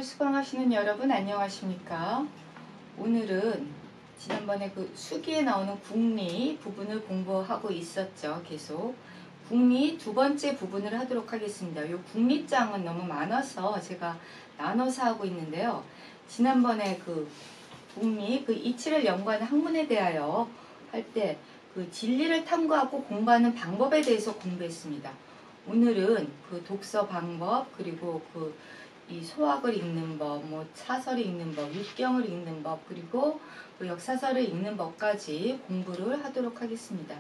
수학을 수강하시는 여러분 안녕하십니까? 오늘은 지난번에 그 수기에 나오는 국리 부분을 공부하고 있었죠. 계속 국리 두 번째 부분을 하도록 하겠습니다. 이 국리장은 너무 많아서 제가 나눠서 하고 있는데요. 지난번에 그 국리 그 이치를 연구하는 학문에 대하여 할 때 그 진리를 탐구하고 공부하는 방법에 대해서 공부했습니다. 오늘은 그 독서 방법 그리고 이 소학을 읽는 법, 뭐 사설을 읽는 법, 육경을 읽는 법, 그리고 그 역사서를 읽는 법까지 공부를 하도록 하겠습니다.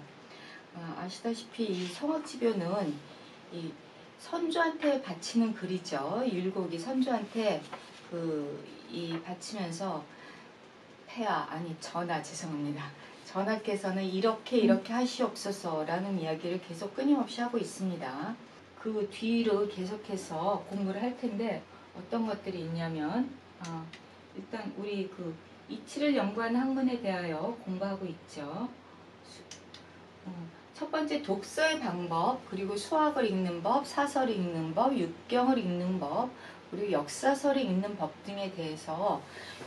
아시다시피 이 성악지묘는 이 선조한테 바치는 글이죠. 율곡이 선조한테 이 바치면서 전하 죄송합니다. 전하께서는 이렇게 하시옵소서라는 이야기를 계속 끊임없이 하고 있습니다. 그 뒤로 계속해서 공부를 할 텐데 어떤 것들이 있냐면 일단 우리 그 이치를 연구하는 학문에 대하여 공부하고 있죠. 첫 번째 독서의 방법, 그리고 수학을 읽는 법, 사설을 읽는 법, 육경을 읽는 법, 그리고 역사서를 읽는 법 등에 대해서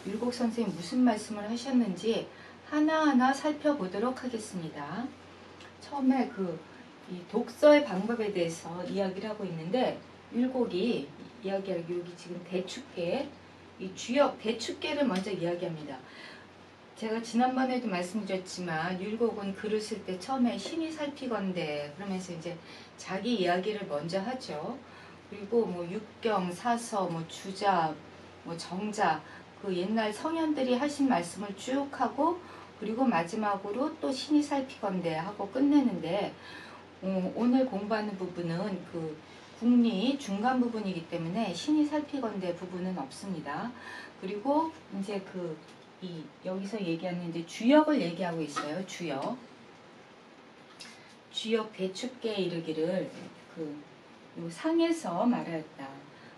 율곡 선생님이 무슨 말씀을 하셨는지 하나하나 살펴보도록 하겠습니다. 처음에 이 독서의 방법에 대해서 이야기를 하고 있는데 율곡이 이야기하기 여기 지금 대축계, 이 주역 대축계를 먼저 이야기합니다. 제가 지난번에도 말씀드렸지만 율곡은 글을 쓸 때 처음에 신이 살피건대 그러면서 이제 자기 이야기를 먼저 하죠. 그리고 뭐 육경, 사서, 뭐 주자, 뭐 정자 그 옛날 성현들이 하신 말씀을 쭉 하고 그리고 마지막으로 또 신이 살피건대 하고 끝내는데 오늘 공부하는 부분은 그 국리 중간 부분이기 때문에 신이 살피건대 부분은 없습니다. 그리고 이제 여기서 얘기하는 이제 주역을 얘기하고 있어요. 주역 대축계에 이르기를 요 상에서 말하였다.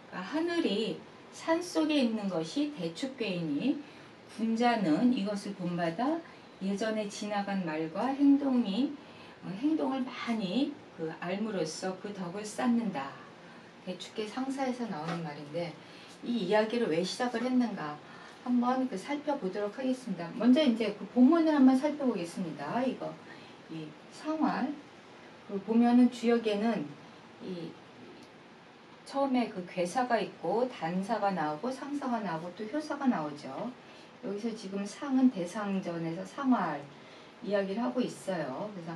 그러니까 하늘이 산 속에 있는 것이 대축계이니 군자는 이것을 본받아 예전에 지나간 말과 행동을 많이 알므로써 그 덕을 쌓는다. 대축계 상사에서 나오는 말인데 이 이야기를 왜 시작을 했는가 한번 살펴보도록 하겠습니다. 먼저 이제 그 본문을 한번 살펴보겠습니다. 이 상활 보면은 주역에는 처음에 괴사가 있고 단사가 나오고 상사가 나오고 또 효사가 나오죠. 여기서 지금 상은 대상전에서 상활 이야기를 하고 있어요. 그래서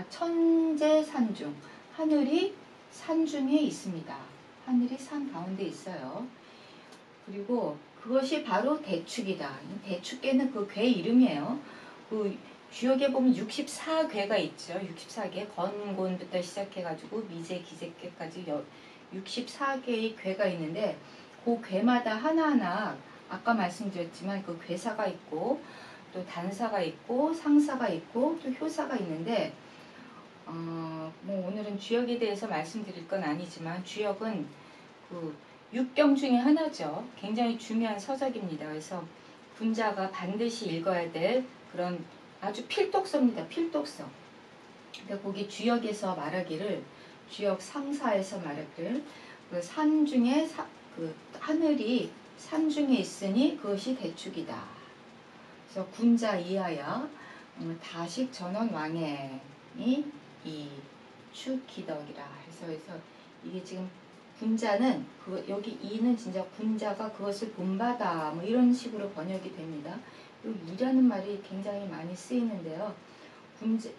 천재산중 하늘이 산중에 있습니다. 하늘이 산 가운데 있어요. 그리고 그것이 바로 대축이다. 대축계는 그 궤 이름이에요. 주역에 보면 64궤가 있죠. 64개 건곤부터 시작해가지고 미제 기제께까지 64개의 궤가 있는데 그 궤마다 하나하나 아까 말씀드렸지만 그 궤사가 있고 또 단사가 있고 상사가 있고 또 효사가 있는데 뭐 오늘은 주역에 대해서 말씀드릴 건 아니지만 주역은 육경 중에 하나죠. 굉장히 중요한 서적입니다. 그래서 군자가 반드시 읽어야 될 그런 아주 필독서입니다. 필독서. 근데 거기 주역에서 말하기를 주역 상사에서 말하기를 산 중에 하늘이 산 중에 있으니 그것이 대축이다. 그래서 군자 이하야 다식 전원 왕행이 이 축기덕이라. 그래서 이게 지금 군자는 여기 이는 진짜 군자가 그것을 본받아 뭐 이런 식으로 번역이 됩니다. 이라는 말이 굉장히 많이 쓰이는데요.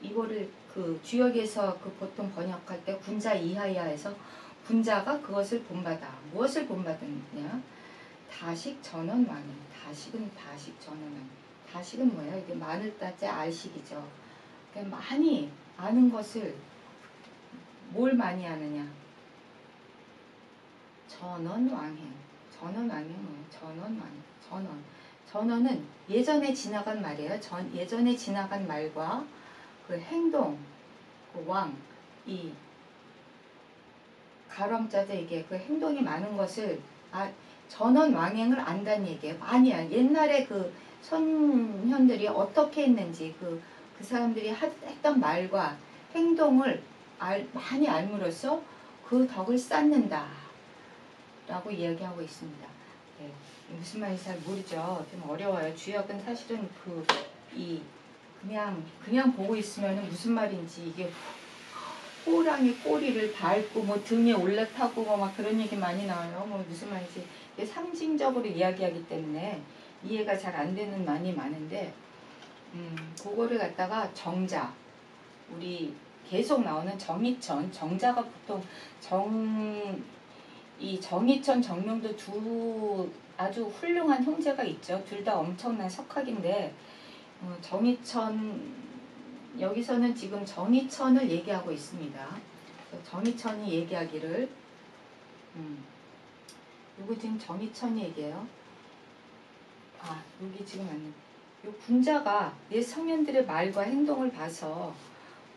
이거를 주역에서 보통 번역할 때 군자 이하야에서 군자가 그것을 본받아. 무엇을 본받느냐? 다식 전원 왕행. 다식은 다식 전원 왕행. 다식은 뭐예요? 이게 많을 따자 알식이죠. 그러니까 많이 아는 것을 뭘 많이 아느냐? 전원왕행. 전원왕행 뭐예요? 전원은 예전에 지나간 말이에요. 예전에 지나간 말과 행동, 이 가람자자 이게 행동이 많은 것을 전원왕행을 안다는 얘기예요. 많이 옛날에 선현들이 어떻게 했는지 그 사람들이 했던 말과 행동을 많이 알므로써 그 덕을 쌓는다. 라고 이야기하고 있습니다. 네, 무슨 말인지 잘 모르죠. 좀 어려워요. 주역은 사실은 그냥 보고 있으면 무슨 말인지 이게 호랑이 꼬리를 밟고 뭐 등에 올라타고 막 그런 얘기 많이 나와요. 뭐 무슨 말인지 상징적으로 이야기하기 때문에 이해가 잘 안 되는 말이 많은데 그거를 갖다가 정자 우리 계속 나오는 정이천 정자가 보통 이 정이천 정명도 두 아주 훌륭한 형제가 있죠. 둘 다 엄청난 석학인데 정이천 여기서는 지금 정이천을 얘기하고 있습니다. 정이천이 얘기하기를 요거 지금 정이천이 얘기해요. 여기 지금 맞네. 요 군자가 옛 성현들의 말과 행동을 봐서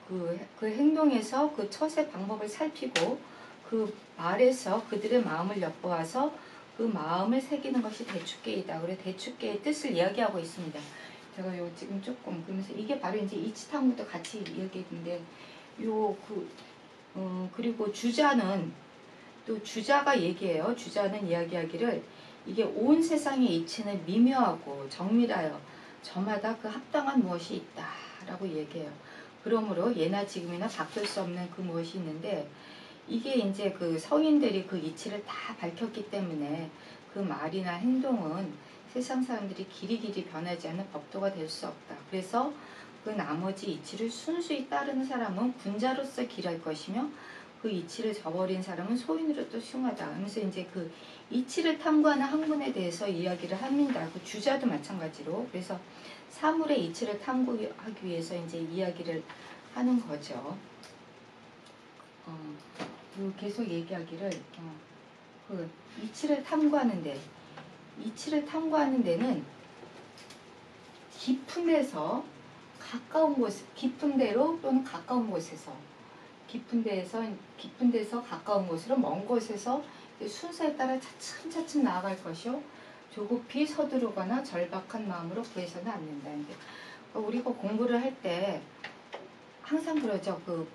그 행동에서 그 처세 방법을 살피고 그 말에서 그들의 마음을 엿보아서 그 마음을 새기는 것이 대축계이다. 그래 대축계의 뜻을 이야기하고 있습니다. 제가 요 지금 조금 그러면서 이게 바로 이제 이치탐구도 같이 이야기했는데 그리고 주자는 또 주자가 얘기해요. 주자는 이야기하기를 이게 온 세상의 이치는 미묘하고 정밀하여 저마다 그 합당한 무엇이 있다라고 얘기해요. 그러므로 예나 지금이나 바꿀 수 없는 그 무엇이 있는데 이게 이제 그 성인들이 그 이치를 다 밝혔기 때문에 그 말이나 행동은 세상 사람들이 길이길이 변하지 않는 법도가 될 수 없다. 그래서 그 나머지 이치를 순수히 따르는 사람은 군자로서 길할 것이며 그 이치를 저버린 사람은 소인으로 또 흉하다. 하면서 이제 그 이치를 탐구하는 학문에 대해서 이야기를 합니다. 그 주자도 마찬가지로. 그래서 사물의 이치를 탐구하기 위해서 이제 이야기를 하는 거죠. 계속 얘기하기를 그 이치를 탐구하는 데는 깊은 데서 가까운 곳, 깊은 데로 또는 가까운 곳에서 깊은 데서 가까운 곳으로 먼 곳에서 순서에 따라 차츰차츰 나아갈 것이요 조급히 서두르거나 절박한 마음으로 구해서는 안 된다. 우리가 공부를 할 때 항상 그러죠. 그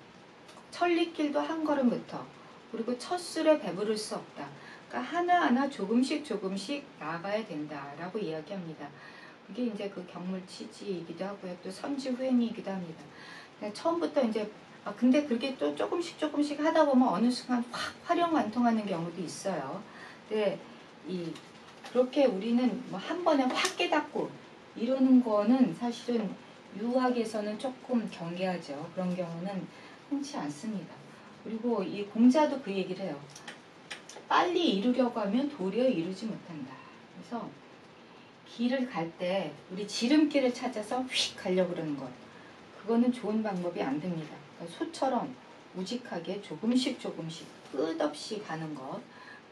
천리길도 한 걸음부터 그리고 첫 술에 배부를 수 없다. 그러니까 하나하나 조금씩 나아가야 된다라고 이야기합니다. 그게 이제 그 경물치지이기도 하고요. 또 선지후행이기도 합니다. 처음부터 이제 근데 그게 또 조금씩 하다 보면 어느 순간 확 화령완통하는 경우도 있어요. 근데 그렇게 우리는 뭐 한 번에 확 깨닫고 이러는 거는 사실은 유학에서는 조금 경계하죠. 그런 경우는 흔치 않습니다. 그리고 이 공자도 그 얘기를 해요. 빨리 이루려고 하면 도리어 이루지 못한다. 그래서 길을 갈 때 우리 지름길을 찾아서 휙 가려고 그러는 것. 그거는 좋은 방법이 안 됩니다. 그러니까 소처럼 우직하게 조금씩 끝없이 가는 것.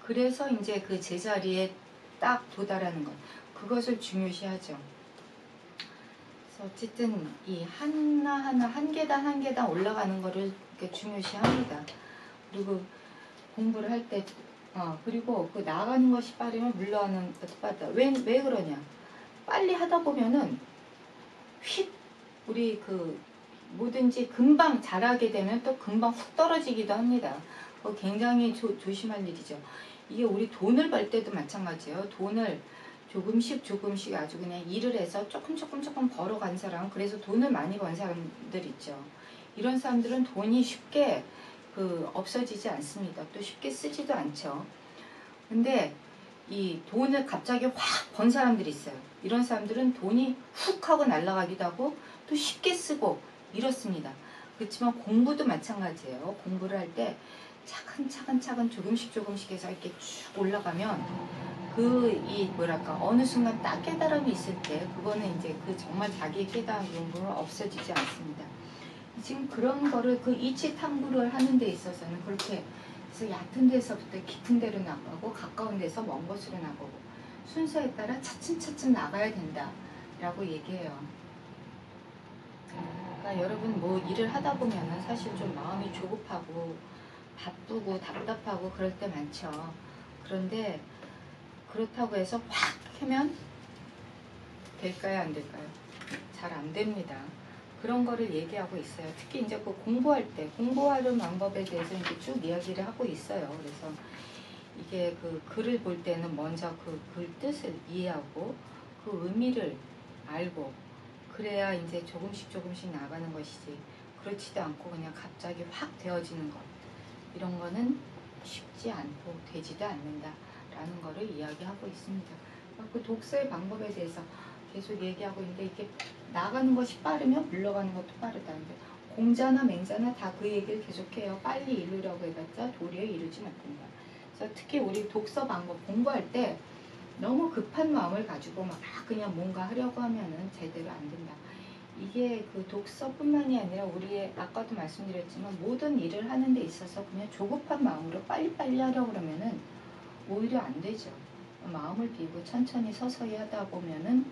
그래서 이제 그 제자리에 딱 도달하는 것. 그것을 중요시하죠. 그래서 어쨌든 이 하나하나 한 계단 올라가는 거를 이렇게 중요시합니다. 그리고 공부를 할 때 그리고 그 나가는 것이 빠르면 물러가는 것도 빠르다. 왜 그러냐? 빨리 하다 보면은 휙 우리 그 뭐든지 금방 잘하게 되면 또 금방 훅 떨어지기도 합니다. 굉장히 조심할 일이죠. 이게 우리 돈을 벌 때도 마찬가지예요. 돈을 조금씩 아주 그냥 일을 해서 조금 벌어간 사람, 그래서 돈을 많이 번 사람들 있죠. 이런 사람들은 돈이 쉽게 없어지지 않습니다. 또 쉽게 쓰지도 않죠. 근데 이 돈을 갑자기 확 번 사람들이 있어요. 이런 사람들은 돈이 훅 하고 날아가기도 하고 또 쉽게 쓰고 이렇습니다. 그렇지만 공부도 마찬가지예요. 공부를 할 때 차근차근 조금씩 해서 이렇게 쭉 올라가면 어느 순간 딱 깨달음이 있을 때 그거는 이제 정말 자기의 깨달음은 없어지지 않습니다. 지금 그런 거를 그 이치 탐구를 하는 데 있어서는 그렇게 그래서 얕은 데서부터 깊은 데로 나가고 가까운 데서 먼 곳으로 나가고 순서에 따라 차츰 나가야 된다 라고 얘기해요. 그러니까 여러분 뭐 일을 하다 보면은 사실 좀 마음이 조급하고 바쁘고 답답하고 그럴 때 많죠. 그런데 그렇다고 해서 확 하면 될까요? 안 될까요? 잘 안 됩니다. 그런 거를 얘기하고 있어요. 특히 이제 공부할 때 공부하는 방법에 대해서 이제 쭉 이야기를 하고 있어요. 그래서 이게 그 글을 볼 때는 먼저 그 글 뜻을 이해하고 그 의미를 알고 그래야 이제 조금씩 조금씩 나가는 것이지, 그렇지도 않고 그냥 갑자기 확 되어지는 것, 이런 거는 쉽지 않고 되지도 않는다라는 거를 이야기하고 있습니다. 그 독서의 방법에 대해서 계속 얘기하고 있는데, 이게 나가는 것이 빠르면 물러가는 것도 빠르다. 이제 공자나 맹자나 다 그 얘기를 계속해요. 빨리 이루려고 해봤자 도리어 이루지 못한다. 그래서 특히 우리 독서 방법 공부할 때 너무 급한 마음을 가지고 막 그냥 뭔가 하려고 하면은 제대로 안 된다. 이게 그 독서뿐만이 아니라 우리의, 아까도 말씀드렸지만 모든 일을 하는 데 있어서 그냥 조급한 마음으로 빨리빨리 하려고 그러면은 오히려 안 되죠. 마음을 비우고 천천히 서서히 하다 보면은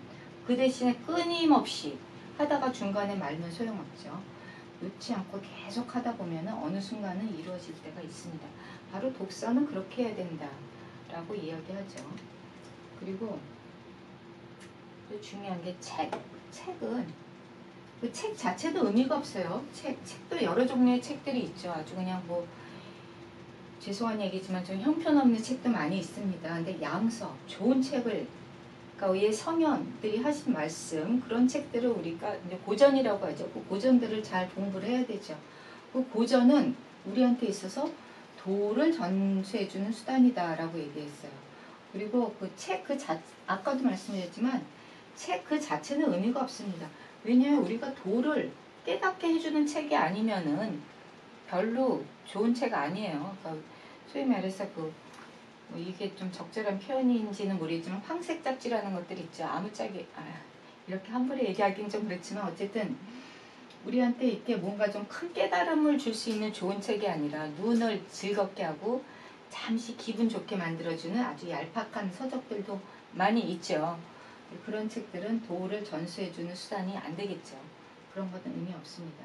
그 대신에 끊임없이 하다가 중간에 말면 소용없죠. 놓지 않고 계속 하다 보면은 어느 순간은 이루어질 때가 있습니다. 바로 독서는 그렇게 해야 된다 라고 이야기하죠. 그리고 또 중요한 게 책은 그 책 자체도 의미가 없어요. 책도 여러 종류의 책들이 있죠. 아주 그냥 뭐 죄송한 얘기지만 좀 형편없는 책도 많이 있습니다. 근데 양서, 좋은 책을, 그러니까 왜 성현들이 하신 말씀, 그런 책들을 우리가 이제 고전이라고 하죠. 그 고전들을 잘 공부를 해야 되죠. 그 고전은 우리한테 있어서 도를 전수해주는 수단이다라고 얘기했어요. 그리고 그 책 아까도 말씀드렸지만 책 그 자체는 의미가 없습니다. 왜냐하면 우리가 도를 깨닫게 해주는 책이 아니면은 별로 좋은 책 아니에요. 그러니까 소위 말해서 뭐 이게 좀 적절한 표현인지는 모르겠지만 황색 잡지라는 것들 있죠. 아무짝에 이렇게 함부로 얘기하기는 좀 그렇지만 어쨌든 우리한테 이렇게 뭔가 좀 큰 깨달음을 줄 수 있는 좋은 책이 아니라 눈을 즐겁게 하고 잠시 기분 좋게 만들어주는 아주 얄팍한 서적들도 많이 있죠. 그런 책들은 도를 전수해주는 수단이 안 되겠죠. 그런 것은 의미 없습니다.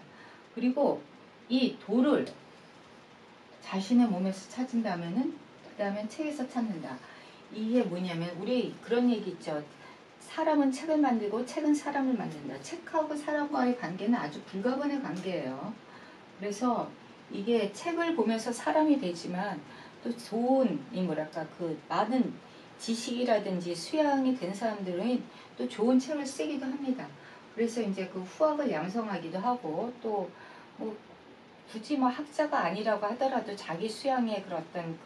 그리고 이 도를 자신의 몸에서 찾은다면은 그 다음엔 책에서 찾는다. 이게 뭐냐면 우리 그런 얘기 있죠. 사람은 책을 만들고 책은 사람을 만든다. 책하고 사람과의 관계는 아주 불가분의 관계예요. 그래서 이게 책을 보면서 사람이 되지만 또 좋은 그 많은 지식이라든지 수양이 된 사람들은 또 좋은 책을 쓰기도 합니다. 그래서 이제 그 후학을 양성하기도 하고 또 뭐 굳이 뭐 학자가 아니라고 하더라도 자기 수양의 그런 어떤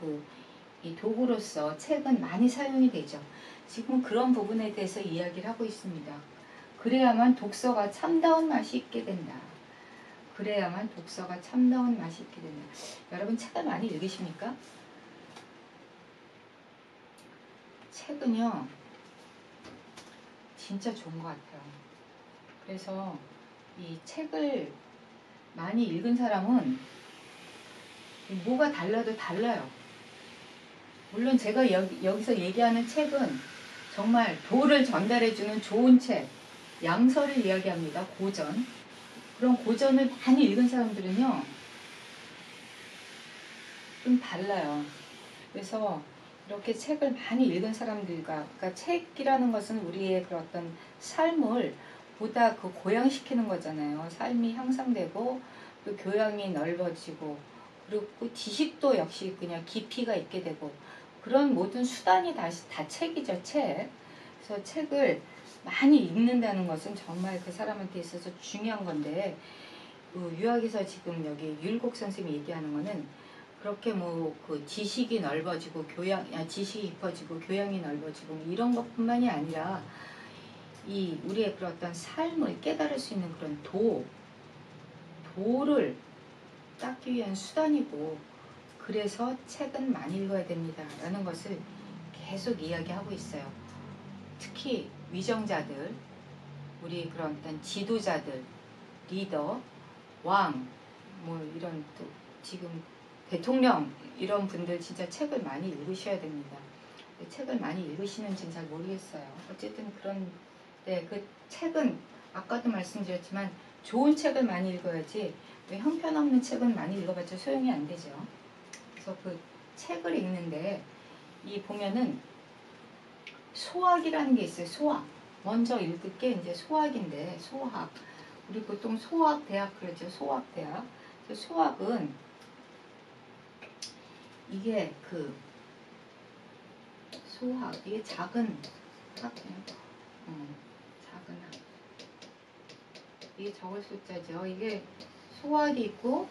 이 도구로서 책은 많이 사용이 되죠. 지금 그런 부분에 대해서 이야기를 하고 있습니다. 그래야만 독서가 참다운 맛이 있게 된다. 그래야만 독서가 참다운 맛이 있게 된다. 여러분 책을 많이 읽으십니까? 책은요 진짜 좋은 것 같아요. 그래서 이 책을 많이 읽은 사람은 뭐가 달라도 달라요. 물론 제가 여기서 얘기하는 책은 정말 도를 전달해주는 좋은 책, 양서를 이야기합니다. 고전. 그런 고전을 많이 읽은 사람들은요 좀 달라요. 그래서 이렇게 책을 많이 읽은 사람들과, 그러니까 책이라는 것은 우리의 그런 어떤 삶을 보다 고양시키는 거잖아요. 삶이 향상되고 또 교양이 넓어지고 그리고 지식도 역시 그냥 깊이가 있게 되고 그런 모든 수단이 다 책이죠. 책. 그래서 책을 많이 읽는다는 것은 정말 그 사람한테 있어서 중요한 건데 유학에서 지금 여기 율곡 선생님이 얘기하는 거는 그렇게 그 지식이 넓어지고 지식이 깊어지고 교양이 넓어지고 이런 것뿐만이 아니라 우리의 그런 어떤 삶을 깨달을 수 있는 그런 도를 닦기 위한 수단이고, 그래서 책은 많이 읽어야 됩니다 라는 것을 계속 이야기하고 있어요. 특히 위정자들, 우리 그런 어떤 지도자들, 리더, 왕, 이런 또 지금 대통령 이런 분들 진짜 책을 많이 읽으셔야 됩니다. 책을 많이 읽으시는지는 잘 모르겠어요. 어쨌든 그런데 그 책은 아까도 말씀드렸지만 좋은 책을 많이 읽어야지 왜 형편없는 책은 많이 읽어봤자 소용이 안 되죠. 그래서 그 책을 읽는데 보면은 소학이라는 게 있어요. 소학. 먼저 읽을 게 이제 소학인데 소학. 우리 보통 소학대학 그러죠. 소학대학. 소학은 이게 소학, 이게 작은 학, 작은 학. 이게 적을 숫자죠. 이게 소학이 있고,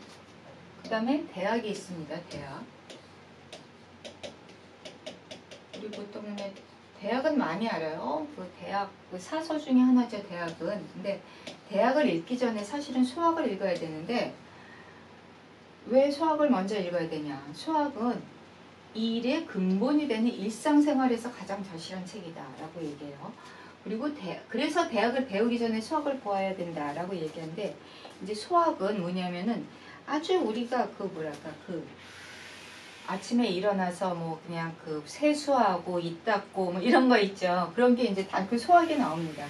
그 다음에 대학이 있습니다. 대학. 우리 보통 대학은 많이 알아요. 그 대학, 그 사서 중에 하나죠. 대학은. 근데 대학을 읽기 전에 사실은 수학을 읽어야 되는데, 왜 수학을 먼저 읽어야 되냐? 수학은 일의 근본이 되는 일상생활에서 가장 절실한 책이다라고 얘기해요. 그리고 그래서 대학을 배우기 전에 수학을 보아야 된다라고 얘기하는데, 이제 수학은 뭐냐면은 아주 우리가 그 뭐랄까 그 아침에 일어나서 뭐 그냥 그 세수하고 입 닦고 뭐 이런 거 있죠. 그런 게 이제 다 그 수학에 나옵니다.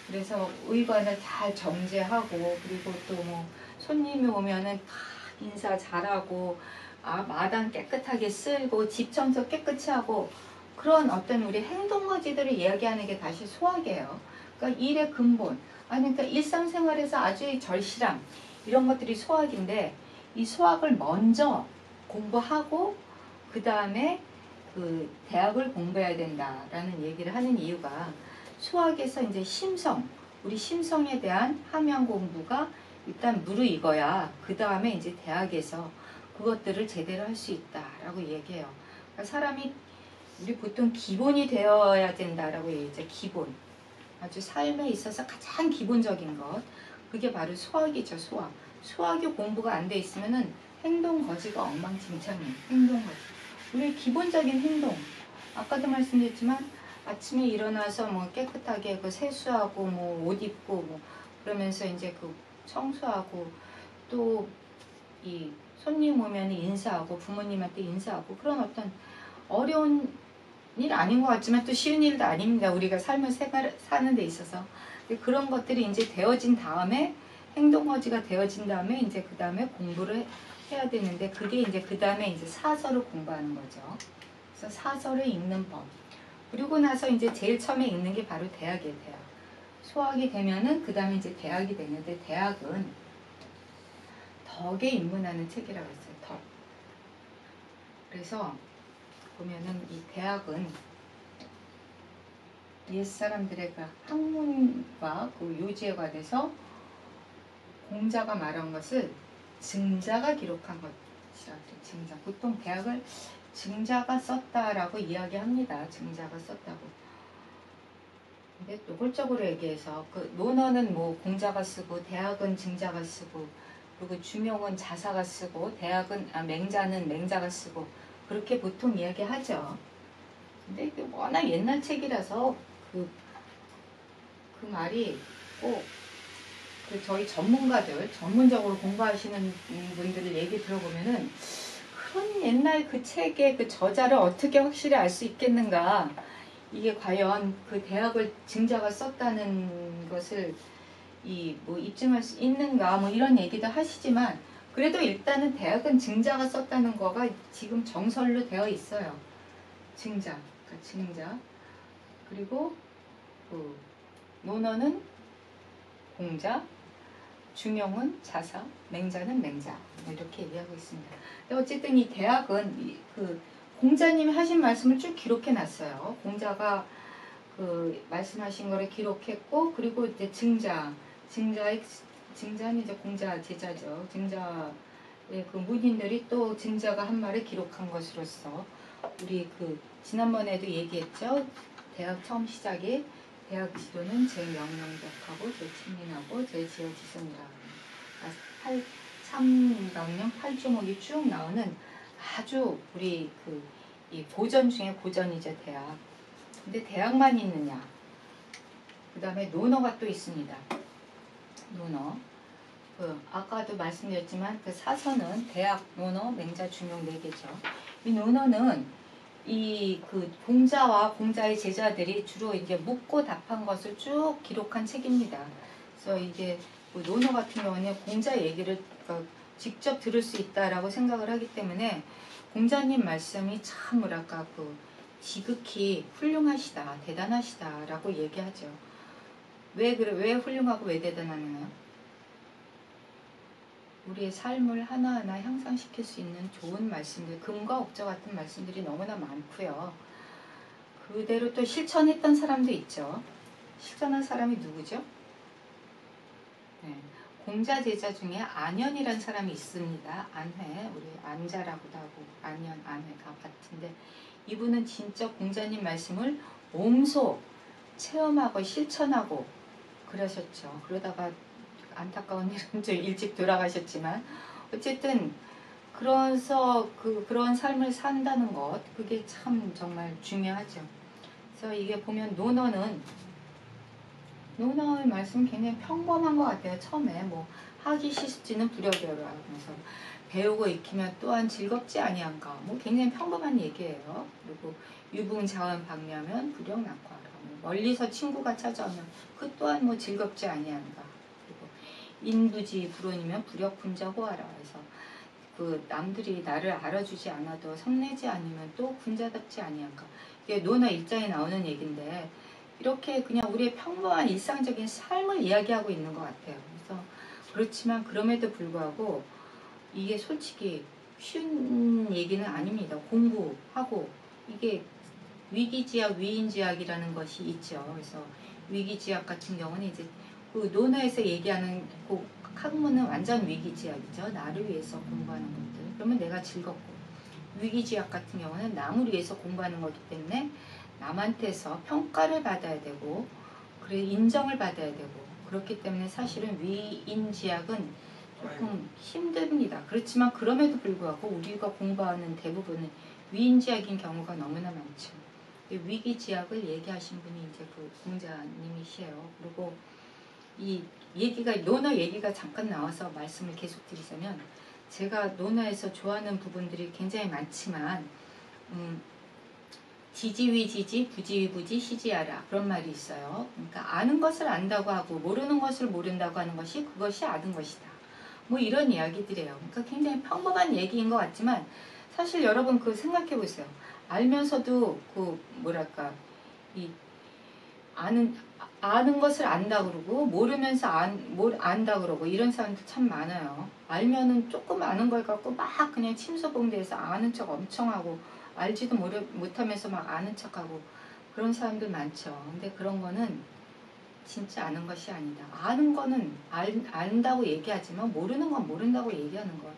그래서 의관을 잘 정제하고, 그리고 또 뭐 손님이 오면은 다 인사 잘하고, 마당 깨끗하게 쓸고, 집 청소 깨끗이 하고, 그런 어떤 우리 행동거지들을 이야기하는 게 다시 수학이에요. 그러니까 일의 근본, 그러니까 일상생활에서 아주 절실함, 이런 것들이 수학인데, 이 수학을 먼저 공부하고 그 다음에 그 대학을 공부해야 된다라는 얘기를 하는 이유가, 수학에서 이제 심성, 우리 심성에 대한 함양 공부가 일단 무르익어야 그 다음에 이제 대학에서 그것들을 제대로 할 수 있다라고 얘기해요. 그러니까 사람이 우리 보통 기본이 되어야 된다라고 얘기하죠. 기본. 아주 삶에 있어서 가장 기본적인 것. 그게 바로 수학이죠. 수학. 수학이 공부가 안 돼 있으면은 행동 거지가 엉망진창이에요. 행동 거지. 우리 기본적인 행동. 아까도 말씀드렸지만 아침에 일어나서 뭐 깨끗하게 그 세수하고 뭐 옷 입고 뭐 그러면서 이제 그 청소하고, 또 이 손님 오면 인사하고 부모님한테 인사하고, 그런 어떤 어려운 일 아닌 것 같지만 또 쉬운 일도 아닙니다. 우리가 삶을 사는 데 있어서. 그런 것들이 이제 되어진 다음에, 행동거지가 되어진 다음에 이제 그 다음에 공부를 해야 되는데, 그게 이제 그 다음에 이제 사서를 공부하는 거죠. 그래서 사서를 읽는 법. 그리고 나서 이제 제일 처음에 읽는 게 바로 대학이에요. 대학. 수학이 되면은 그 다음에 이제 대학이 되는데, 대학은 덕에 입문하는 책이라고 했어요. 덕. 그래서 보면은 이 대학은 옛사람들의 그 학문과 그 요지에 관해서 공자가 말한 것을 증자가 기록한 것이라고 해요. 증자. 보통 대학을 증자가 썼다라고 이야기합니다. 증자가 썼다고. 근데 노골적으로 얘기해서 그 논어는 뭐 공자가 쓰고, 대학은 증자가 쓰고, 그리고 주명은 자사가 쓰고, 대학은 맹자는 맹자가 쓰고, 그렇게 보통 이야기하죠. 근데 이게 워낙 옛날 책이라서 그 말이 꼭 그 저희 전문가들, 전문적으로 공부하시는 분들을 얘기 들어보면은, 그런 옛날 그 책의 그 저자를 어떻게 확실히 알 수 있겠는가, 이게 과연 그 대학을 증자가 썼다는 것을 뭐 입증할 수 있는가, 뭐 이런 얘기도 하시지만, 그래도 일단은 대학은 증자가 썼다는 거가 지금 정설로 되어 있어요. 증자, 그러니까 증자. 그리고 그 논어는 공자, 중용은 자사, 맹자는 맹자, 이렇게 얘기하고 있습니다. 근데 어쨌든 이 대학은 그 공자님이 하신 말씀을 쭉 기록해 놨어요. 공자가 그 말씀하신 거를 기록했고, 그리고 이제 증자는 이제 공자 제자죠. 증자의 그 문인들이 또 증자가 한 말을 기록한 것으로서, 우리 그 지난번에도 얘기했죠. 대학 처음 대학 지도는 제명령적하고 제친민하고 제지어지성이라고, 삼강령 8조목이 쭉 나오는 아주 우리 이 고전 중에 고전이죠. 대학. 근데 대학만 있느냐? 그 다음에 논어가 또 있습니다. 논어. 아까도 말씀드렸지만 그 사서는 대학, 논어, 맹자, 중용 4개죠. 이 논어는 그 공자와 공자의 제자들이 주로 이제 묻고 답한 것을 쭉 기록한 책입니다. 그래서 이게 뭐 논어 같은 경우는 공자 얘기를 직접 들을 수 있다라고 생각을 하기 때문에, 공자님 말씀이 참 뭐랄까 지극히 훌륭하시다, 대단하시다라고 얘기하죠. 왜 훌륭하고 왜 대단하나요? 우리의 삶을 하나하나 향상시킬 수 있는 좋은 말씀들, 금과 옥저 같은 말씀들이 너무나 많고요. 그대로 또 실천했던 사람도 있죠. 실천한 사람이 누구죠? 네. 공자제자 중에 안현이라는 사람이 있습니다. 안회, 우리 안자라고도 하고 안현, 안회 다 같은데 이분은 진짜 공자님 말씀을 몸소 체험하고 실천하고 그러셨죠. 그러다가 안타까운 일은 좀 일찍 돌아가셨지만 어쨌든 그래서 그런 삶을 산다는 것 그게 참 정말 중요하죠. 그래서 이게 보면 논어의 말씀 굉장히 평범한 것 같아요. 처음에 뭐 하기 싫지는 부려벼라 하면서 배우고 익히면 또한 즐겁지 아니한가 뭐 굉장히 평범한 얘기예요. 그리고 유붕자원 방려면 불영낙화라 멀리서 친구가 찾아오면 그 또한 뭐 즐겁지 아니한가. 그리고 인부지 불온이면 불역분자 호하라 해서 그 남들이 나를 알아주지 않아도 성내지 않으면 또 군자답지 아니한가. 이게 논어 1장에 나오는 얘기인데 이렇게 그냥 우리의 평범한 일상적인 삶을 이야기하고 있는 것 같아요. 그래서 그렇지만 그럼에도 불구하고 이게 솔직히 쉬운 얘기는 아닙니다. 공부하고 이게 위기지약, 위인지약이라는 것이 있죠. 그래서 위기지약 같은 경우는 이제 그 논어에서 얘기하는 그 학문은 완전 위기지약이죠. 나를 위해서 공부하는 것들. 그러면 내가 즐겁고 위기지약 같은 경우는 남을 위해서 공부하는 거기 때문에 남한테서 평가를 받아야 되고 그래 인정을 받아야 되고 그렇기 때문에 사실은 위인지약은 조금 힘듭니다. 그렇지만 그럼에도 불구하고 우리가 공부하는 대부분은 위인지약인 경우가 너무나 많죠. 위기지약을 얘기하신 분이 이제 그 공자님이시에요. 그리고 이 얘기가 논어 얘기가 잠깐 나와서 말씀을 계속 드리자면 제가 논어에서 좋아하는 부분들이 굉장히 많지만 지지위지지 부지위부지 시지하라 그런 말이 있어요. 그러니까 아는 것을 안다고 하고 모르는 것을 모른다고 하는 것이 그것이 아는 것이다. 뭐 이런 이야기들이에요. 그러니까 굉장히 평범한 얘기인 것 같지만 사실 여러분 그 생각해 보세요. 알면서도 그 뭐랄까 이 아는 것을 안다 그러고 모르면서 안다 그러고 이런 사람들 참 많아요. 알면은 조금 아는 걸 갖고 막 그냥 침소봉대해서 아는 척 엄청 하고 알지도 못하면서 막 아는 척하고 그런 사람들 많죠. 근데 그런 거는 진짜 아는 것이 아니다. 아는 거는 안다고 얘기하지만 모르는 건 모른다고 얘기하는 것.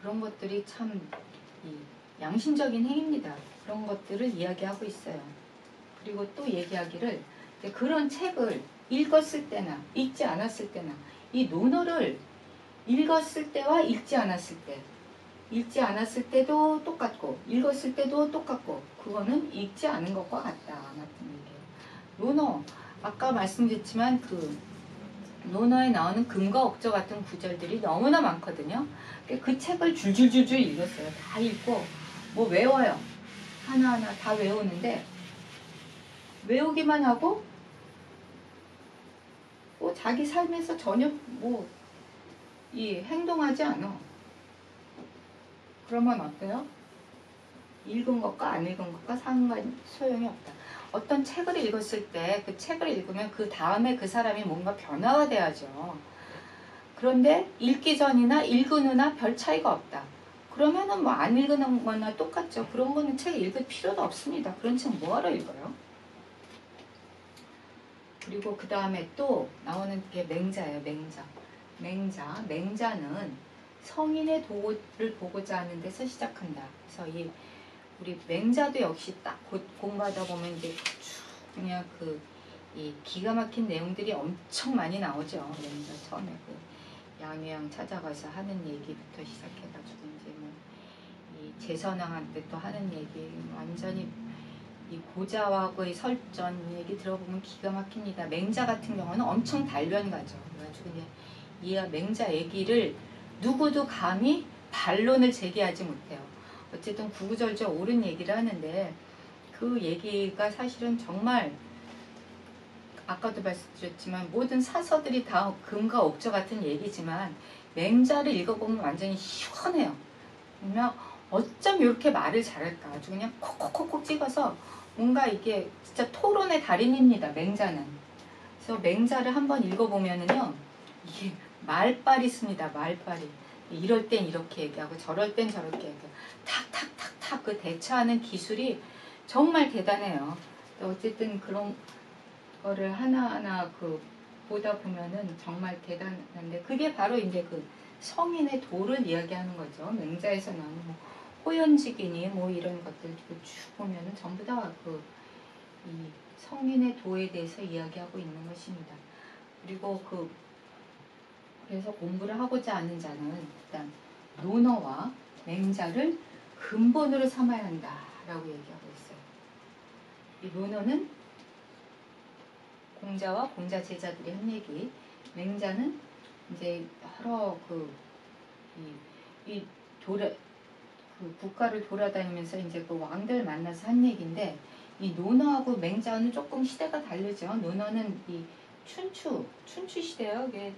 그런 것들이 참 양심적인 행위입니다. 그런 것들을 이야기하고 있어요. 그리고 또 얘기하기를 그런 책을 읽었을 때나 읽지 않았을 때나 이 논어를 읽었을 때와 읽지 않았을 때 읽지 않았을 때도 똑같고 읽었을 때도 똑같고 그거는 읽지 않은 것과 같다 같은 얘기예요. 논어 아까 말씀드렸지만 그 논어에 나오는 금과 억저 같은 구절들이 너무나 많거든요. 그 책을 줄줄줄줄 읽었어요. 다 읽고 뭐 외워요. 하나하나 다 외우는데 외우기만 하고 뭐 자기 삶에서 전혀 행동하지 않아. 그러면 어때요? 읽은 것과 안 읽은 것과 소용이 없다. 어떤 책을 읽었을 때 그 책을 읽으면 그 다음에 그 사람이 뭔가 변화가 돼야죠. 그런데 읽기 전이나 읽은 후나 별 차이가 없다. 그러면은 뭐 안 읽는 거나 똑같죠. 그런 거는 책 읽을 필요도 없습니다. 그런 책 뭐하러 읽어요? 그리고 그 다음에 또 나오는 게 맹자예요. 맹자는 성인의 도를 보고자 하는 데서 시작한다. 그래서 우리 맹자도 역시 딱 공부하다 보면 이제 쭉 그냥 이 기가 막힌 내용들이 엄청 많이 나오죠. 맹자 처음에 양유양 찾아가서 하는 얘기부터 시작해가지고 이제 이 재선왕한테 또 하는 얘기 완전히 이 고자와의 설전 얘기 들어보면 기가 막힙니다. 맹자 같은 경우는 엄청 단련가죠. 그래가지고 이제 이 맹자 얘기를 누구도 감히 반론을 제기하지 못해요. 어쨌든 구구절절 옳은 얘기를 하는데 그 얘기가 사실은 정말 아까도 말씀드렸지만 모든 사서들이 다 금과 옥저 같은 얘기지만 맹자를 읽어보면 완전히 시원해요. 그러면 어쩜 이렇게 말을 잘할까 아주 그냥 콕콕콕콕 찍어서 뭔가 이게 진짜 토론의 달인입니다. 맹자는. 그래서 맹자를 한번 읽어보면은요 이게 말빨이 있습니다. 말빨이. 이럴 땐 이렇게 얘기하고 저럴 땐 저렇게 얘기하고 탁탁탁탁 그 대처하는 기술이 정말 대단해요. 어쨌든 그런 거를 하나하나 그 보다 보면은 정말 대단한데, 그게 바로 이제 그 성인의 도를 이야기하는 거죠. 맹자에서 나오는 뭐 호연직이니 뭐 이런 것들 쭉 보면은 전부 다 그 이 성인의 도에 대해서 이야기하고 있는 것입니다. 그리고 그래서 공부를 하고자 하는 자는 일단 논어와 맹자를 근본으로 삼아야 한다라고 얘기하고 있어요. 이 논어는 공자와 공자 제자들이 한 얘기, 맹자는 이제 여러 이 국가를 돌아다니면서 이제 그 왕들 만나서 한 얘기인데, 이 논어하고 맹자는 조금 시대가 다르죠. 논어는 이 춘추 시대예요. 이게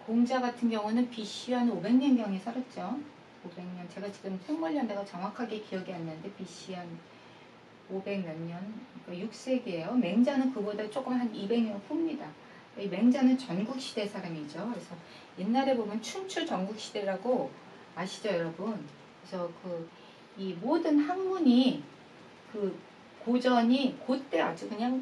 공자 같은 경우는 BC 한 500년경에 살았죠. 500년. 제가 지금 생물연대가 정확하게 기억이 안 나는데 BC 한 500 몇 년, 그러니까 6세기예요. 맹자는 그보다 조금 한 200년 후입니다. 이 맹자는 전국시대 사람이죠. 그래서 옛날에 보면 춘추 전국시대라고 아시죠, 여러분? 그래서 이 모든 학문이 고전이 그때 아주 그냥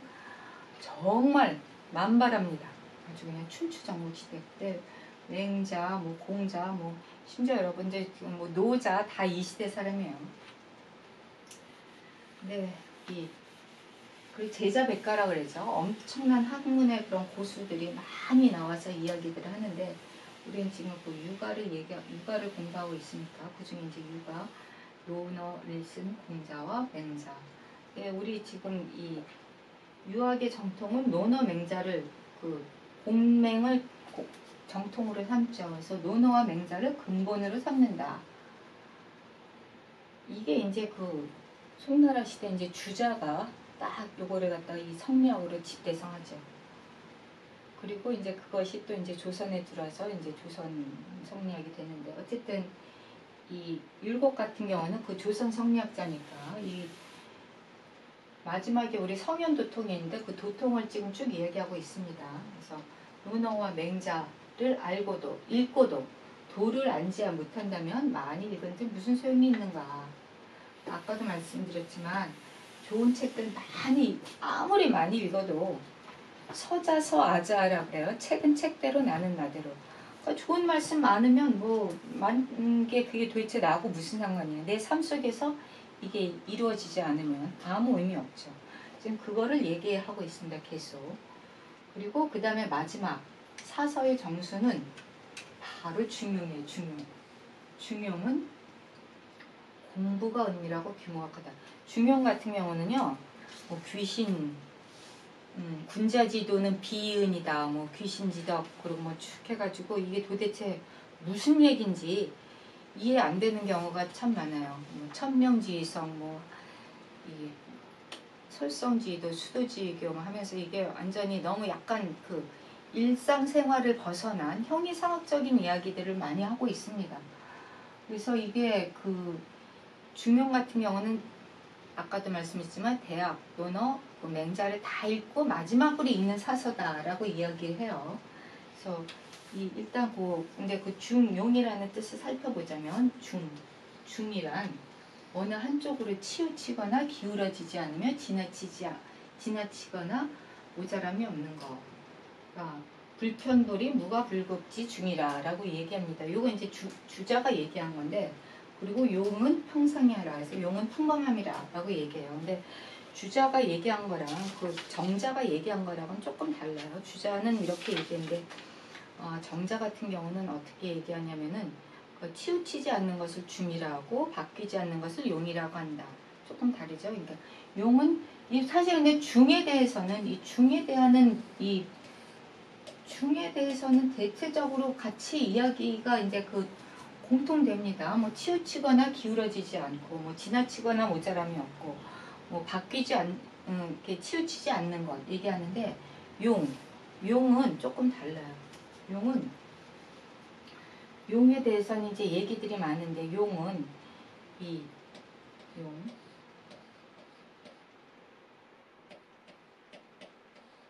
정말 만발합니다. 아주 그냥 춘추 전국시대 때 맹자, 뭐 공자, 뭐 심지어 여러분들 뭐 노자 다 이 시대 사람이에요. 네, 그 제자백가라 그러죠. 엄청난 학문의 그런 고수들이 많이 나와서 이야기들을 하는데, 우리는 지금 육아를 공부하고 있으니까 그 중에 이제 육아, 논어를 쓴 공자와 맹자. 네, 우리 지금 이 유학의 정통은 논어 맹자를 공맹을 정통으로 삼죠. 그래서 논어와 맹자를 근본으로 삼는다. 이게 이제 송나라 시대 이제 주자가 딱 요거를 갖다가 이 성명으로 집대성하죠. 그리고 이제 그것이 또 이제 조선에 들어서 이제 조선 성리학이 되는데, 어쨌든 이 율곡 같은 경우는 그 조선 성리학자니까 이 마지막에 우리 성현도통이 있는데 그 도통을 지금 쭉 이야기하고 있습니다. 그래서 논어와 맹자를 알고도 읽고도 도를 안지 못한다면 많이 읽은데 무슨 소용이 있는가. 아까도 말씀드렸지만 좋은 책들 아무리 많이 읽어도 서자서아자라고 해요. 책은 책대로 나는 나대로. 그러니까 좋은 말씀 많으면 뭐 많은 게 그게 도대체 나하고 무슨 상관이에요. 내 삶 속에서 이게 이루어지지 않으면 아무 의미 없죠. 지금 그거를 얘기하고 있습니다. 계속. 그리고 그 다음에 마지막 사서의 정수는 바로 중용이에요. 중용은 공부가 은밀하고 규모가 크다. 중용 같은 경우는요, 뭐 귀신, 군자지도는 비은이다, 뭐 귀신지덕, 그리고 뭐 쭉 해가지고 이게 도대체 무슨 얘긴지 이해 안 되는 경우가 참 많아요. 뭐 천명지성, 이 설성지도, 수도지경 하면서 이게 완전히 너무 약간 일상생활을 벗어난 형이상학적인 이야기들을 많이 하고 있습니다. 그래서 이게 중용 같은 경우는 아까도 말씀했지만 대학, 논어, 맹자를 다 읽고 마지막으로 읽는 사서다라고 이야기를 해요. 그래서 일단 근데 중용이라는 뜻을 살펴보자면 중이란 어느 한쪽으로 치우치거나 기울어지지 않으며 지나치거나 모자람이 없는 거. 불편돌이 무가불급지 중이라라고 얘기합니다. 요거 이제 주자가 얘기한 건데, 그리고 용은 평상이 하라. 그래서 용은 평범함이라고 얘기해요. 근데 주자가 얘기한 거랑 정자가 얘기한 거랑은 조금 달라요. 주자는 이렇게 얘기했는데 정자 같은 경우는 어떻게 얘기하냐면은 치우치지 않는 것을 중이라고 바뀌지 않는 것을 용이라고 한다. 조금 다르죠. 그러니까 용은 사실 근데 중에 대해서는 대체적으로 같이 이야기가 이제 공통됩니다. 뭐 치우치거나 기울어지지 않고, 뭐 지나치거나 모자람이 없고, 뭐 이렇게 치우치지 않는 것 얘기하는데, 용은 조금 달라요. 용에 대해서는 이제 얘기들이 많은데, 용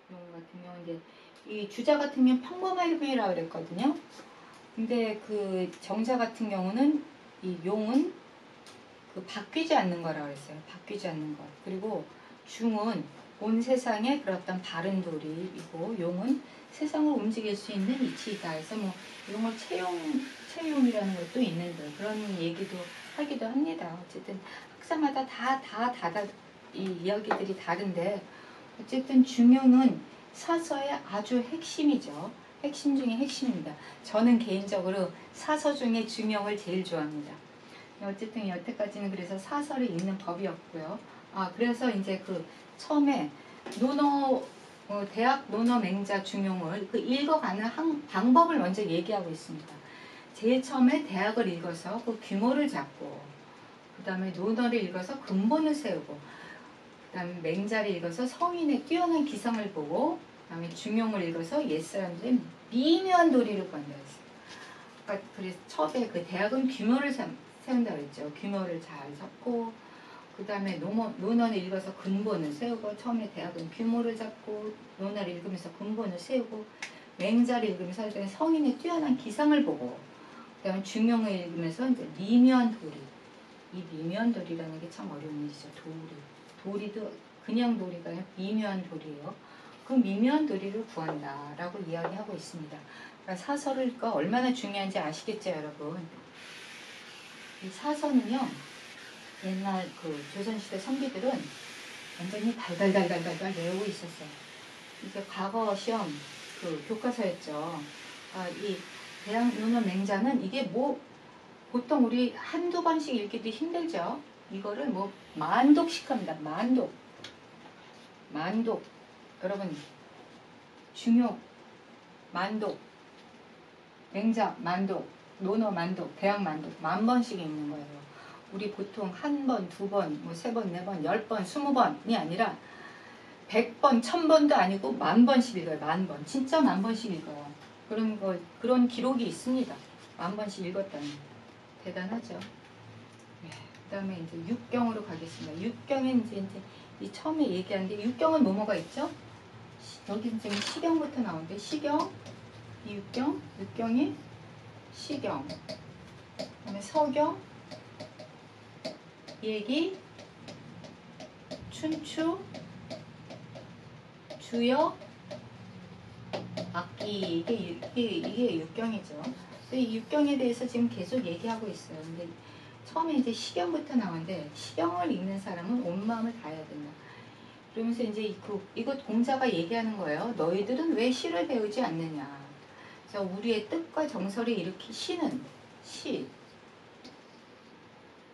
같은 경우 이제 이 주자 같은 경우는 평범함이라고 그랬거든요. 근데 정자 같은 경우는 이 용은 바뀌지 않는 거라고 그랬어요. 바뀌지 않는 것. 그리고 중은 온 세상에 그런 어떤 바른 도리이고 용은 세상을 움직일 수 있는 이치이다 해서 뭐 이런 걸 채용이라는 것도 있는데 그런 얘기도 하기도 합니다. 어쨌든 학자마다 이 이야기들이 다른데 어쨌든 중용은 사서의 아주 핵심이죠. 핵심 중에 핵심입니다. 저는 개인적으로 사서 중에 중용을 제일 좋아합니다. 어쨌든 여태까지는 그래서 사서를 읽는 법이었고요. 그래서 이제 그 처음에 대학 논어 맹자 중용을 그 읽어가는 방법을 먼저 얘기하고 있습니다. 제일 처음에 대학을 읽어서 그 규모를 잡고, 그 다음에 논어를 읽어서 근본을 세우고, 그 다음에 맹자를 읽어서 성인의 뛰어난 기성을 보고, 그 다음에 중용을 읽어서 옛사람들의 미묘한 도리를 본다 했어요. 그러니까 그래서 처음에 그 대학은 규모를 세운다고 했죠. 규모를 잘 잡고, 그 다음에 논어를 읽어서 근본을 세우고, 처음에 대학은 규모를 잡고, 논어를 읽으면서 근본을 세우고, 맹자를 읽으면서 성인의 뛰어난 기상을 보고, 그 다음에 중용을 읽으면서 이제 미묘한 도리. 이 미묘한 도리라는 게 참 어려운 일이죠. 도리도 그냥 도리가 아니라 미묘한 도리예요. 그 미묘한 도리를 구한다라고 이야기하고 있습니다. 그러니까 사서가 얼마나 중요한지 아시겠죠, 여러분? 이 사서는요, 옛날 그 조선시대 선비들은 완전히 달달달달달달 외우고 있었어요. 이게 과거 시험 그 교과서였죠. 이 대학 논어 맹자는 이게 뭐 보통 우리 한두 번씩 읽기도 힘들죠. 이거를 뭐 만독씩 합니다. 만독. 여러분 중용 만독, 맹자 만독, 논어 만독, 대학 만독 10,000번씩 읽는 거예요. 우리 보통 한 번, 두 번, 뭐 세 번, 네 번, 10번, 20번이 아니라 100번, 1000번도 아니고 10,000번씩 읽어요. 10,000번. 진짜 10,000번씩 읽어요. 그런 기록이 있습니다. 10,000번씩 읽었다니. 대단하죠. 네. 그 다음에 이제 육경으로 가겠습니다. 육경에 이제 이 처음에 얘기하는데 육경은 뭐가 있죠? 여기 지금 시경부터 나오는데 시경, 이 육경이 시경, 그 다음에 서경, 얘기, 춘추, 주역, 악기 이게 육경이죠. 이 육경에 대해서 지금 계속 얘기하고 있어요. 근데 처음에 이제 시경부터 나오는데 시경을 읽는 사람은 온 마음을 다해야 된다. 그러면서 이제 이것 공자가 얘기하는 거예요. 너희들은 왜 시를 배우지 않느냐. 그래서 우리의 뜻과 정서를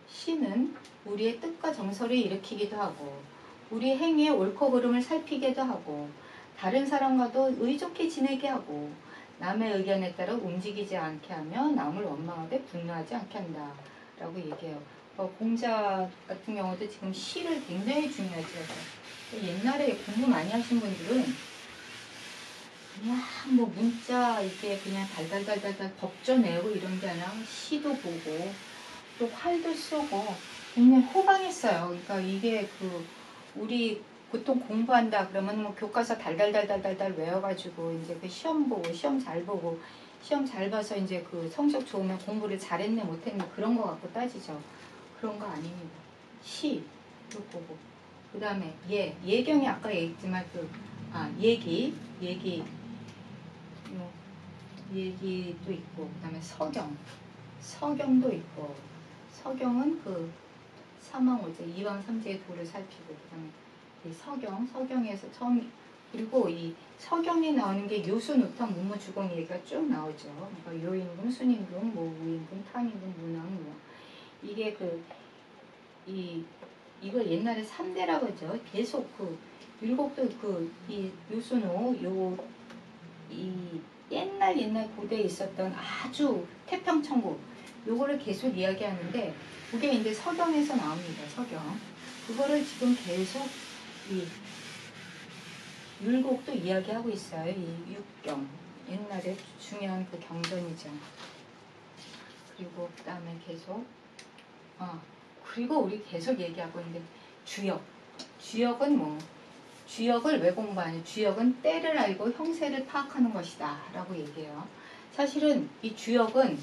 시는 우리의 뜻과 정서를 일으키기도 하고 우리 행위의 옳고 그름을 살피기도 하고 다른 사람과도 의좋게 지내게 하고 남의 의견에 따라 움직이지 않게 하며 남을 원망하게 분노하지 않게 한다 라고 얘기해요. 공자 같은 경우도 지금 시를 굉장히 중요하게 해서 옛날에 공부 많이 하신 분들은 그냥 뭐 문자 이게 그냥 달달달달달 법조 내고 이런 게 아니라 시도 보고 또 활도 쏘고 굉장히 호방했어요. 그러니까 이게 우리 보통 공부한다 그러면 뭐 교과서 달달달달달달 외워가지고 이제 그 시험 보고 시험 잘 봐서 이제 그 성적 좋으면 공부를 잘했네 못했네 그런 거 갖고 따지죠. 그런 거 아닙니다. 시도 보고 그 다음에 예경이 아까 얘기했지만 얘기도 있고 그 다음에 서경도 있고 서경은 그 삼왕오제 이왕삼재의 도를 살피고 그 다음에 이 서경에서 처음 그리고 이 서경에 나오는 게 요수노탕 문무주공 얘기가 쭉 나오죠. 그러니까 요임금, 순임금, 뭐 우임금, 탕임금, 문왕 뭐 이게 이걸 옛날에 3대라고 하죠. 계속 율곡도 이 요수노 이 옛날 고대에 있었던 아주 태평천국 요거를 계속 이야기하는데 그게 이제 서경에서 나옵니다. 서경 그거를 지금 계속 이 율곡도 이야기하고 있어요. 이 육경 옛날에 중요한 그 경전이죠. 그리고 그 다음에 계속 그리고 우리 계속 얘기하고 있는데 주역은 뭐 주역을 왜 공부하냐. 주역은 때를 알고 형세를 파악하는 것이다 라고 얘기해요. 사실은 이 주역은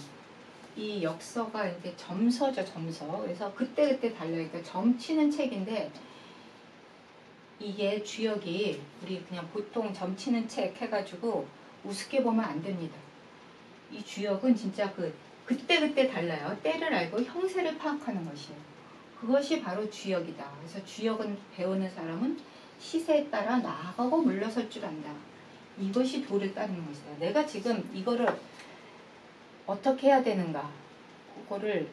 이 역서가 이제 점서죠. 점서. 그래서 그때그때 달라요. 그러니까 점치는 책인데 이게 주역이 우리 그냥 보통 점치는 책 해가지고 우습게 보면 안 됩니다. 이 주역은 진짜 그때그때 달라요. 때를 알고 형세를 파악하는 것이에요. 그것이 바로 주역이다. 그래서 주역은 배우는 사람은 시세에 따라 나아가고 물러설 줄 안다. 이것이 도를 따르는 것이다. 내가 지금 이거를 어떻게 해야 되는가, 그거를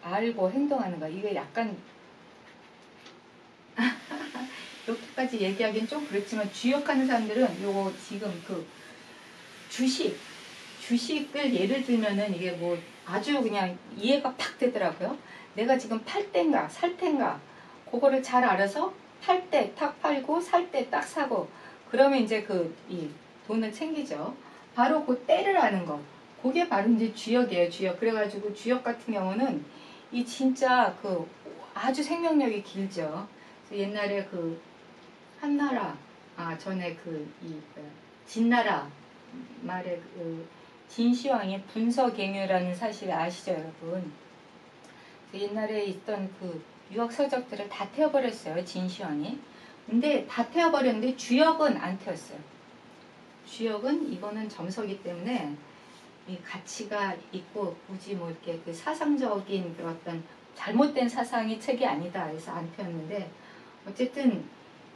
알고 행동하는가. 이게 약간 이렇게까지 얘기하기는 좀 그렇지만, 주역하는 사람들은 요거 지금 주식을 예를 들면은 이게 뭐 아주 그냥 이해가 팍 되더라고요. 내가 지금 팔 때인가 살 때인가 그거를 잘 알아서 팔 때 딱 팔고 살 때 딱 사고, 그러면 이제 이 돈을 챙기죠. 바로 그 때를 아는 거, 그게 바로 이제 주역이에요. 주역. 그래가지고 주역 같은 경우는 이 진짜 아주 생명력이 길죠. 그래서 옛날에 한나라, 전에 진나라 말에 진시황이 분서갱유라는 사실 아시죠, 여러분? 옛날에 있던 유학 서적들을 다 태워버렸어요, 진시황이. 근데 다 태워버렸는데 주역은 안 태웠어요. 주역은 이거는 점서기 때문에 이 가치가 있고 굳이 뭐 이렇게 사상적인 어떤 잘못된 사상의 책이 아니다 해서 안 태웠는데, 어쨌든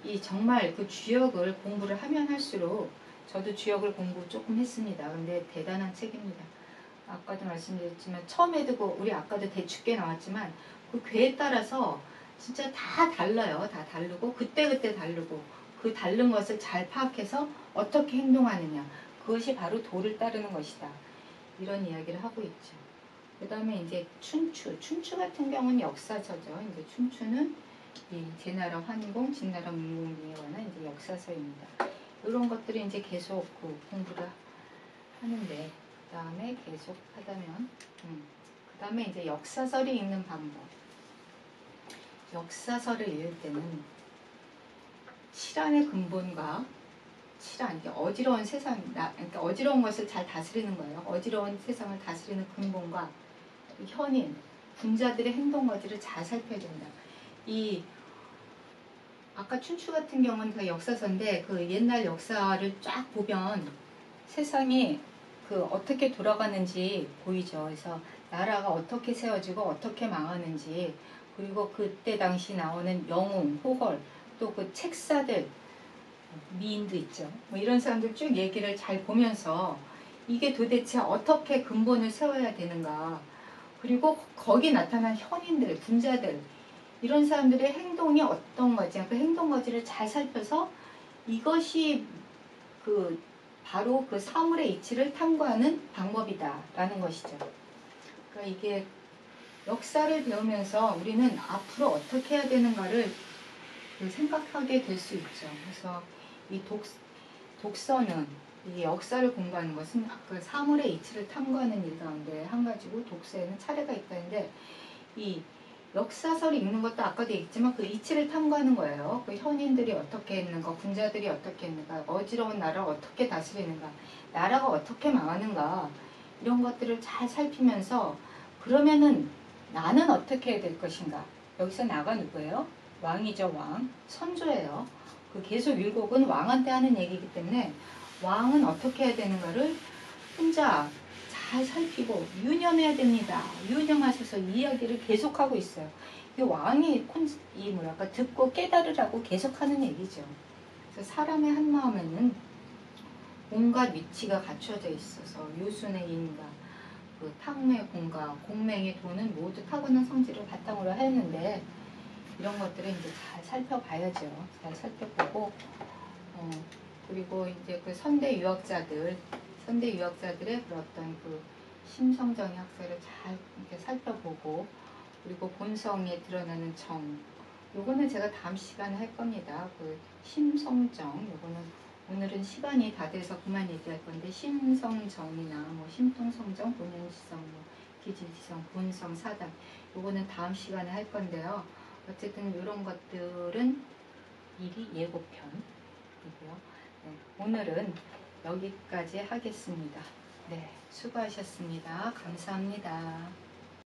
이 정말 주역을 공부를 하면 할수록, 저도 주역을 공부 조금 했습니다. 근데 대단한 책입니다. 아까도 말씀드렸지만 처음에도 우리 아까도 대축계 나왔지만 그 괴에 따라서 진짜 다 달라요. 다 다르고 그때그때 다르고, 그 다른 것을 잘 파악해서 어떻게 행동하느냐, 그것이 바로 도를 따르는 것이다. 이런 이야기를 하고 있죠. 그 다음에 이제 춘추 같은 경우는 역사서죠. 이제 춘추는 이 제나라 환공, 진나라 문공에 관한 이제 역사서입니다. 이런 것들이 이제 계속 공부를 하는데, 그 다음에 계속 하다면, 그 다음에 이제 역사서를 읽는 방법. 역사서를 읽을 때는 칠한의 근본과 이게 어지러운 세상, 그러니까 어지러운 것을 잘 다스리는 거예요. 어지러운 세상을 다스리는 근본과 현인, 군자들의 행동 거지를 잘 살펴야 된다. 아까 춘추 같은 경우는 다 역사서인데, 옛날 역사를 쫙 보면 세상이 어떻게 돌아가는지 보이죠. 그래서 나라가 어떻게 세워지고 어떻게 망하는지, 그리고 그때 당시 나오는 영웅, 호걸, 또 책사들, 미인도 있죠. 뭐 이런 사람들 쭉 얘기를 잘 보면서 이게 도대체 어떻게 근본을 세워야 되는가, 그리고 거기 나타난 현인들, 군자들, 이런 사람들의 행동이 어떤 거지, 그 행동 거지를 잘 살펴서 이것이 바로 사물의 이치를 탐구하는 방법이다라는 것이죠. 그러니까 이게 역사를 배우면서 우리는 앞으로 어떻게 해야 되는가를 생각하게 될 수 있죠. 그래서 이 독서는, 이 역사를 공부하는 것은 사물의 이치를 탐구하는 일 가운데 한 가지고, 독서에는 차례가 있다는데, 이 역사서를 읽는 것도 아까도 얘기했지만 이치를 탐구하는 거예요. 현인들이 어떻게 했는가, 군자들이 어떻게 했는가, 어지러운 나라를 어떻게 다스리는가, 나라가 어떻게 망하는가, 이런 것들을 잘 살피면서, 그러면은 나는 어떻게 해야 될 것인가. 여기서 나가 누구예요? 왕이죠. 왕. 선조예요. 계속 율곡은 왕한테 하는 얘기이기 때문에 왕은 어떻게 해야 되는가를 혼자 잘 살피고 유념해야 됩니다. 유념하셔서 이야기를 계속하고 있어요. 이 왕이 듣고 깨달으라고 계속하는 얘기죠. 그래서 사람의 한 마음에는 온갖 위치가 갖춰져 있어서 요순의 인과 탕의 공과 공맹의 도는 모두 타고난 성질을 바탕으로 했는데, 이런 것들을 이제 잘 살펴봐야죠. 잘 살펴보고, 그리고 이제 선대 유학자들의 어떤 심성정의 학설을 잘 이렇게 살펴보고, 그리고 본성에 드러나는 정, 요거는 제가 다음 시간에 할 겁니다. 심성정, 요거는 오늘은 시간이 다 돼서 그만 얘기할 건데, 심성정이나 심통성정, 본연지성, 기질지성, 본성, 사단, 요거는 다음 시간에 할 건데요. 어쨌든 이런 것들은 미리 예고편이고요. 네, 오늘은 여기까지 하겠습니다. 네, 수고하셨습니다. 감사합니다.